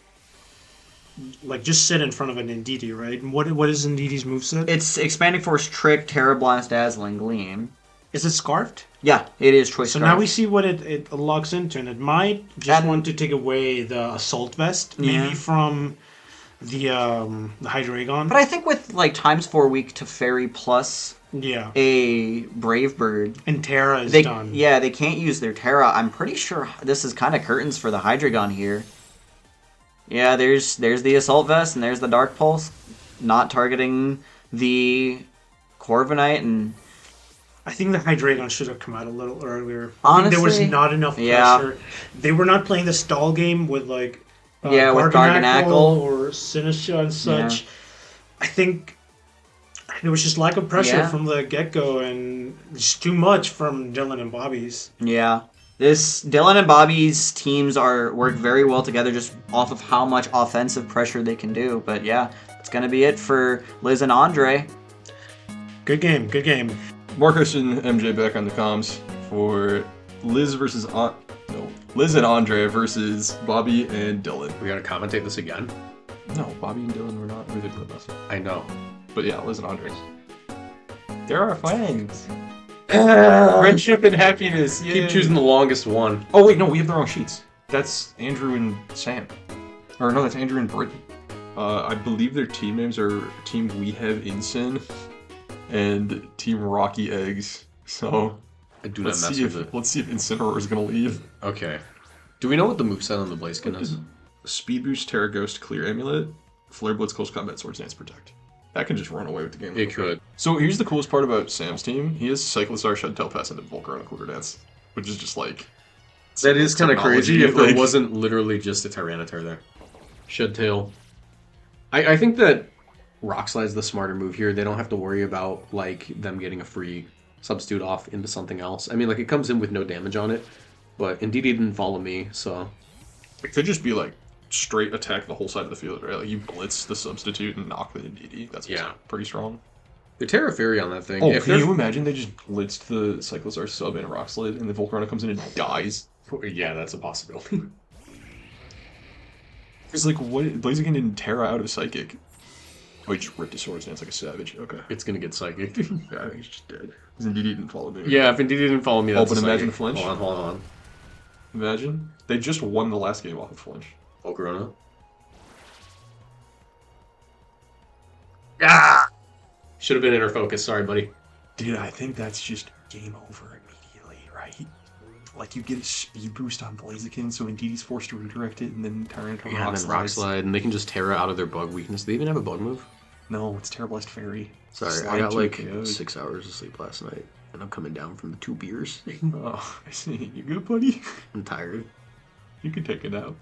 sit in front of an Indeedee, right? What is Indeedee's moveset? It's Expanding Force, Trick, Terra Blast, Dazzling Gleam. Is it Scarfed? Yeah, it is Choice So Scarf. now we see what it locks into, and it might just want to take away the Assault Vest, maybe Yeah. from the Hydreigon. But I think with, like, times 4 week to Fairy plus Yeah. a Brave Bird, And Terra is they done. they can't use their Terra. I'm pretty sure this is kind of curtains for the Hydreigon here. Yeah, there's the Assault Vest and there's the Dark Pulse, not targeting the Corviknight, and I think the Hydreigon should have come out a little earlier. Honestly, there was not enough pressure. yeah. They were not playing the stall game with with Garganackle. or Sinistra and such. Yeah. I think there was just lack of pressure Yeah. from the get-go and just too much from Dillon and Bobby's. yeah. This Dillon and Bobby's teams work very well together just off of how much offensive pressure they can do. But yeah, that's gonna be it for Liz and Andrei. Good game, good game. Marcus and MJ back on the comms for Liz and Andrei versus Bobby and Dillon. We gotta commentate this again. No, Bobby and Dillon were not really good last time. I know. But yeah, Liz and Andrei. They're our friends. Friendship and happiness. Yay. Keep choosing the longest one. Oh wait, no, we have the wrong sheets. That's Andrew and Sam. Or no, that's Andrew and Brayden. I believe their team names are Team We Have Incin and Team Rocky Eggs. So I do not let's mess see with if it. Incineroar is gonna leave. Okay. Do we know what the moveset on the Blaziken is? Speed Boost, Terra Ghost, Clear Amulet, Flare Blitz, Close Combat, Swords Dance, Protect. That can just run away with the game. It could. So here's the coolest part about Sam's team. He has Cyclosar, Shed Pass, and Volcarona Quarter Dance, which is just like... That is kind of crazy if like- there wasn't literally just a Tyranitar there. Shedtail. I think that Rock Slide's the smarter move here. They don't have to worry about like them getting a free substitute off into something else. I mean, like it comes in with no damage on it, but Indeedee didn't follow me, so... It could just be like straight attack the whole side of the field, right? Like you blitz the substitute and knock the Indeedee. That's pretty strong. The Terra Fairy on that thing. Oh, if can they're- you imagine they just blitzed the Cyclosar sub and Rock Slide and the Volcarona comes in and dies? Yeah, that's a possibility. It's like, what? Blaziken didn't Terra out of Psychic. Oh, he just ripped his Swords Dance like a savage. Okay. It's gonna get psychic. Yeah, I think he's just dead. Because Indeedee didn't follow me. Yeah, if Indeedee didn't follow me, that's but a imagine psychic. flinch. Hold on. Imagine. They just won the last game off of flinch. Volcarona. Should have been inner focus. Sorry, buddy. Dude, I think that's just game over immediately, right? Like, you get a speed boost on Blaziken, so Indeed's forced to redirect it, and then Tyranitar Yeah, and then Rock Slide, and they can just Terra out of their bug weakness. Do they even have a bug move? No, it's Terra Blast Fairy. Sorry, Slide I got to like KO. 6 hours of sleep last night, and I'm coming down from the 2 beers. Oh, I see. You good, buddy? I'm tired. You can take it out.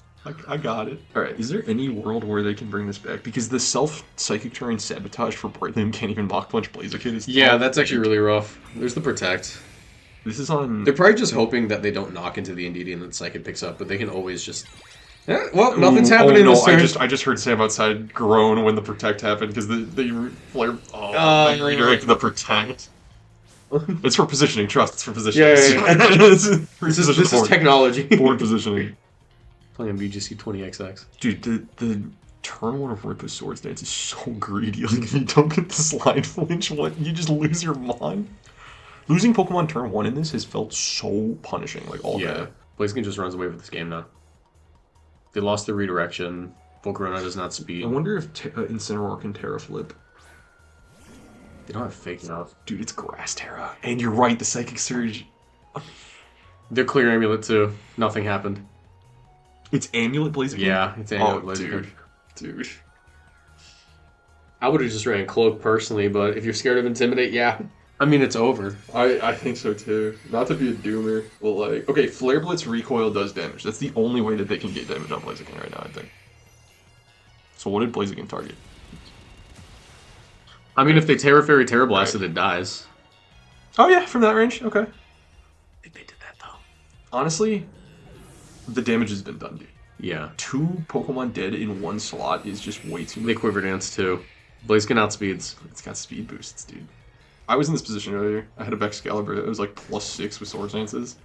I got it. Alright, is there any world where they can bring this back? Because the self-psychic terrain sabotage for Brayden can't even Mach Punch Blaziken. Is Yeah, tough. that's actually really rough. There's the Protect. This is on... They're probably just hoping that they don't knock into the Indeedee and then Psychic picks up, but they can always just... Eh, well, nothing's happening no, this turn. I just heard Sam outside groan when the Protect happened because they flare... Oh, they redirected the Protect. It's for positioning, trust. It's for positioning. Yeah. This This is technology. Forward positioning. Playing BGC 20XX. Dude, the turn one of Ripa's Swords Dance is so greedy. Like, if you don't get the slide flinch, you just lose your mind. Losing Pokemon turn one in this has felt so punishing, like, all day. Blaziken just runs away with this game now. They lost their redirection. Volcarona does not speed. I wonder if Incineroar can Terra Flip. They don't have fake enough. Dude, it's Grass Terra. And you're right, the Psychic Surge. They're clear Amulet too. Nothing happened. It's Amulet Blaziken? Yeah, it's Amulet Oh, Blaziken. dude. I would have just ran Cloak personally, but if you're scared of Intimidate, yeah. I mean, it's over. I think so too. Not to be a doomer, but like... Okay, Flare Blitz recoil does damage. That's the only way that they can get damage on Blaziken right now, I think. So what did Blaziken target? I mean, if they Terra Fairy Terra Blasted, it dies. Oh yeah, from that range? Okay. I think they did that though. Honestly, the damage has been done, dude. Yeah. 2 Pokemon dead in 1 slot is just way too much. They Quiver Dance too. Blaziken outspeeds. It's got speed boosts, dude. I was in this position earlier. I had a Excalibur that was like +6 with Sword Dances.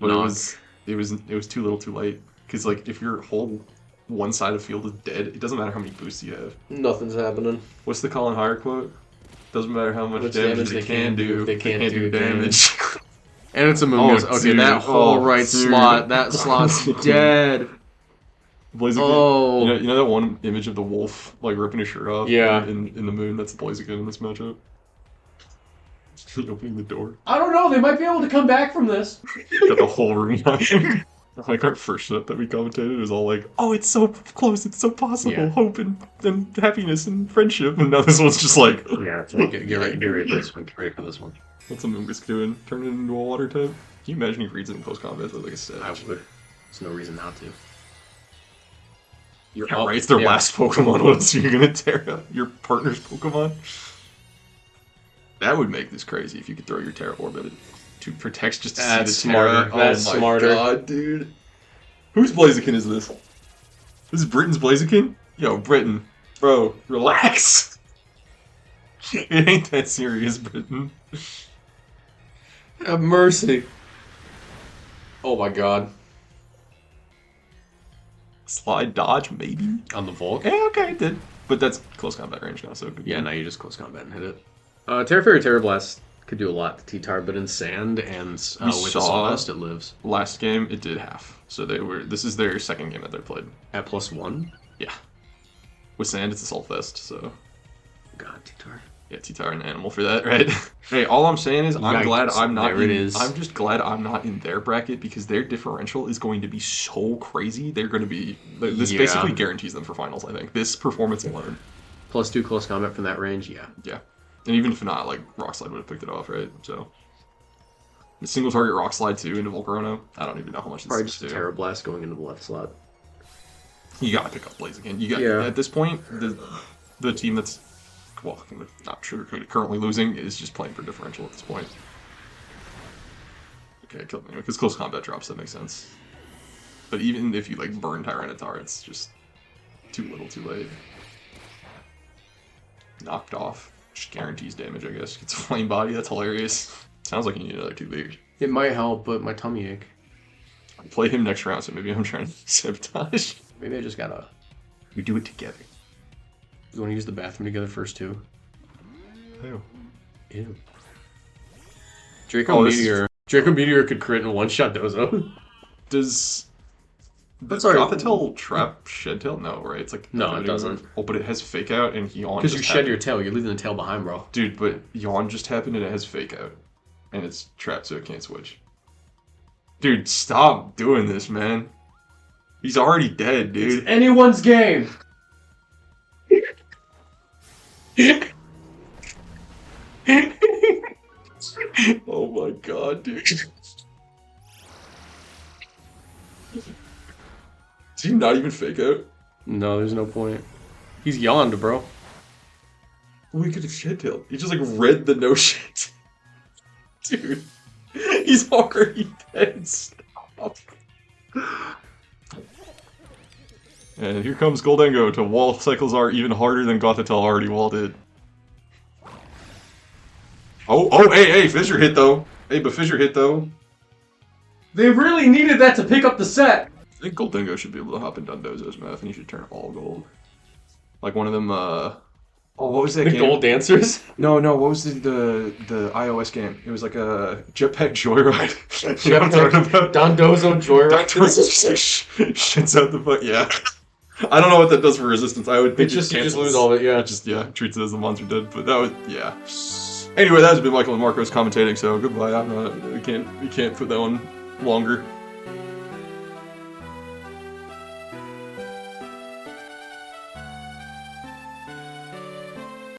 But it was too little too late. Because like if your whole one side of the field is dead, it doesn't matter how many boosts you have. Nothing's happening. What's the Colin Hire quote? Doesn't matter how much Much damage they can do, they can't do damage. And it's a Moongus. Oh, Okay, dude. that whole Oh, right dude. slot, that slot's dead. Blaziken. Oh. You know that one image of the wolf like ripping his shirt off? Yeah. In the moon? That's Blaziken in this matchup. Opening the door. I don't know, they might be able to come back from this. Got the whole room out there. Like our first set that we commentated was all like, oh, it's so close, it's so possible, Yeah. hope and happiness and friendship. And now this one's just like, Yeah, get ready for this one. Get ready for this one. what's a Moongus doing? Turn it into a water type? Can you imagine he reads it in post combat like a set? I would. There's no reason not to. You're Yeah, right, it's their last Pokemon. What else are you gonna Terra? Your partner's Pokemon? That would make this crazy if you could throw your Terra Orb at it. To protect just to That's see the Terra. smarter. That's oh my smarter. god, dude. Whose Blaziken is this? This is Britain's Blaziken? Yo, Britain. Bro, relax. It ain't that serious, Britain. Have mercy. Oh my god. Slide dodge, maybe? On the Volk? Yeah, okay, it did. But that's close combat range now, so good. Yeah, now you just close combat and hit it. Terra Fairy Terra Blast could do a lot to T-Tar, but in sand and with the saw- Sawdust, it lives. Last game, it did half. So this is their second game that they played. At +1? Yeah. With sand, it's a Saltfest, so... God, T-Tar. Yeah, T-Tar an animal for that, right? Hey, all I'm saying is I'm glad Yikes, I'm not there it in, is. I'm just glad I'm not in their bracket because their differential is going to be so crazy. They're going to be... This Yeah. basically guarantees them for finals, I think. This performance alone. +2 close combat from that range, yeah. Yeah. And even if not, like, Rock Slide would have picked it off, right? So... The single target Rock Slide, too, into Volcarona. I don't even know how much Probably this just a is. Terra Blast going into the left slot. You gotta pick up Blaziken. You got Yeah. At this point, the team that's... Well, I'm not sure currently losing is just playing for differential at this point. Okay, killed me. Because close combat drops, that makes sense. But even if you, like, burn Tyranitar, it's just too little too late. Knocked off. Just guarantees damage, I guess. Gets a flame body, that's hilarious. Sounds like you need another 2 leagues. It might help, but my tummy ache. Play him next round, so maybe I'm trying to sabotage. Maybe I just gotta... We do it together. You wanna use the bathroom together first, too? Ew. Ew. Draco Oh, this is- Meteor. Draco Meteor could crit in one-shot Dozo. Does sorry. Gothitelle trap Shedtail? No, right? It's like No, it doesn't. Oh, but it has Fake Out and Yawn. Because you just shed happened. your tail, you're leaving the tail behind, bro. Dude, but Yawn just happened and it has Fake Out. And it's trapped so it can't switch. Dude, stop doing this, man. He's already dead, dude. It's anyone's game. Oh my god, dude. Did he not even Fake Out? No, there's no point. He's yawned, bro. We could have Shedtailed. He just like read the no shit. Dude, he's already dead. Stop. And here comes Goldengo to wall Cyclizar even harder than Gothitelle already walled it. Hey, Fissure hit though. Hey, but Fissure hit though. They really needed that to pick up the set. I think Goldengo should be able to hop in Dundozo's mouth and he should turn all gold. Like one of them, oh, what was that The game? gold dancers. No, what was the iOS game? It was like a Jetpack Joyride. You know what I'm talking about? Dondozo Joyride. Shits out the fuck, yeah. I don't know what that does for resistance. I would It think just, it you just cancels. lose all of it, yeah. It just, treats it as the monster did. But that was, yeah. Anyway, that has been Michael and Marcos commentating, so goodbye. We can't put that one longer.